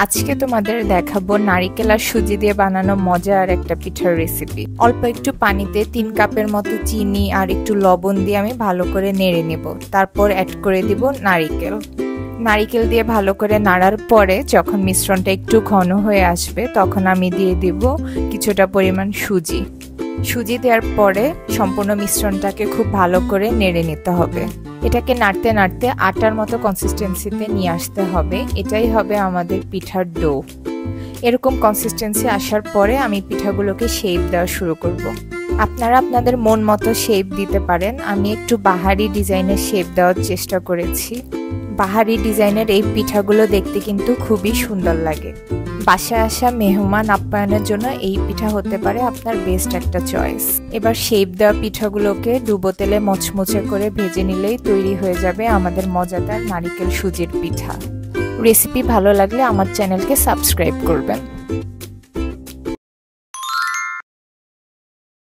আজকে তোমাদের দেখাবো নারিকেল আর সুজি দিয়ে বানানো মজার একটা পিঠার রেসিপি। অল্প একটু পানিতে 3 কাপের মতো চিনি আর একটু লবণ দিয়ে আমি ভালো করে নেড়ে নেব। তারপর অ্যাড করে দিব নারিকেল দিয়ে ভালো করে নাড়ার পরে যখন মিশ্রণটা একটু ঘন হয়ে আসবে তখন আমি দিয়ে দিব কিছুটা পরিমাণ সুজি দেওয়ার পরে সম্পূর্ণ মিশ্রণটাকে খুব ভালো করে নেড়ে নিতে হবে। এটাকে নাড়তে নাড়তে আটার মতো কনসিস্টেন্সিতে নিয়ে আসতে হবে। এটাই হবে আমাদের পিঠার ডো। এরকম কনসিস্টেন্সি আসার পরে আমি পিঠাগুলোকে শেপ দেওয়া শুরু করব। আপনারা আপনাদের মন মতো শেপ দিতে পারেন। আমি একটু বাহারি ডিজাইনের শেপ দেওয়ার চেষ্টা করেছি। বাহারি ডিজাইনের এই পিঠাগুলো দেখতে কিন্তু খুবই সুন্দর লাগে। বাসায় আসা মেহমান আপ্যায়নের জন্য এই পিঠা হতে পারে আপনার বেস্ট একটা চয়েস। এবার শেপ দেওয়া পিঠাগুলোকে ডুবো তেলে মচমচে করে ভেজে নিলেই তৈরি হয়ে যাবে আমাদের মজাদার নারিকেল সুজির পিঠা। রেসিপি ভালো লাগলে আমার চ্যানেলকে সাবস্ক্রাইব করবেন।